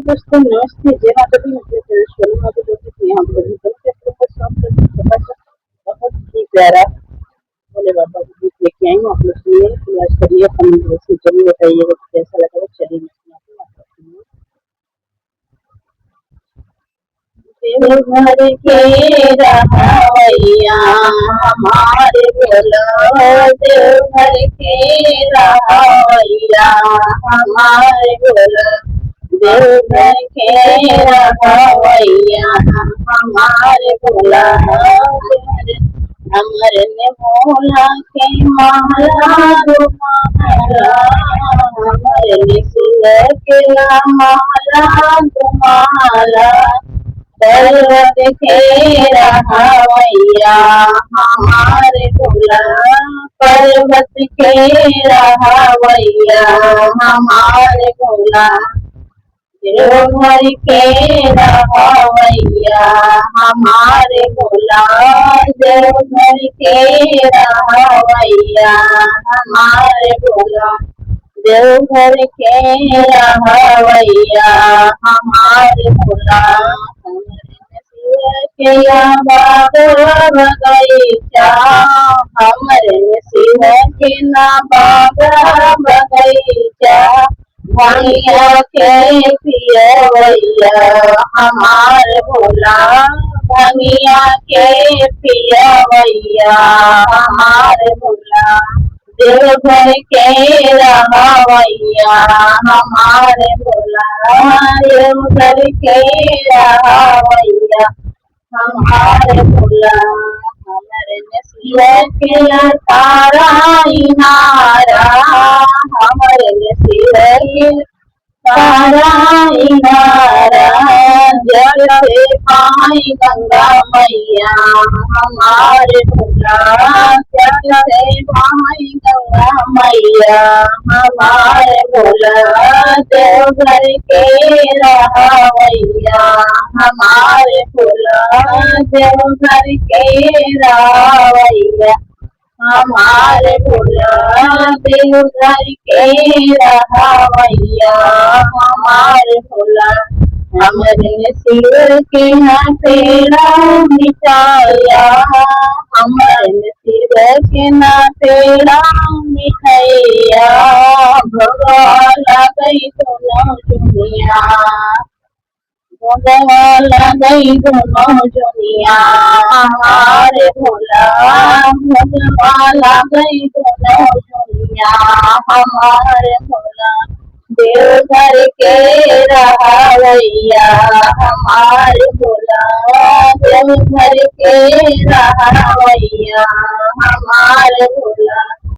दोस्तों नमस्ते, जय माता दी। मतलब चंद्रेश्वरी माता दोस्तों की यहाँ पर बहुत ही प्यारा भोले बाबा की गीत लेके आई हूँ। आप लोग सुनिए, प्रयास करिए, कमेंट बॉक्स में जरूर बताइएगा कि कैसा लगा। चलिए मैं आपको सुनिए। देवघर के रहवैया हमारे भोला, देवघर के रहवैया हमारे भोला, देवघर के रहवैया हमारे भोला। हमर ने भोला के माला दुमाला, हमर ने शिव के माला दुमाला, पर्वत के रहवैया हमारे भोला, पर्वत के रहवैया हमारे भोला, देवघर के रहवैया हमारे भोला, देवघर के रहवैया हमारे भोला, देवघर के रहवैया हमारे भोला। के बाग बगैचा हमरे शिव के ना बाग बगैचा, भैया के पियवैया हमारे भोला, भैया के पियवैया हमारे भोला, देवघर के रहवैया हमारे भोला, देवघर के रहवैया हमारे भोला। हमारे नसीब के तारा इनारा, हमारे नसीब के तारा इनारा, जल से पाई गंगा मैया हमारे भोला, जल से पाई गंगा मैया हमारे भोला, देवघर के रहवैया हमारे भोला, देवघर के रहवैया हमारे भोला, देवघर के रहवैया हमारे भोला। हमरे शिव के तेरा मिठाइया, हमरे शिव के तेरा मिठाइया, भगवान गई दोनों दुनिया, भगवान गई दोनों दुनिया हमारे भोला, भगवान गई दोनों दुनिया हमारे भोला, देवघर के रहवैया हमारे भोला, देवघर के रहवैया हमारे भोला।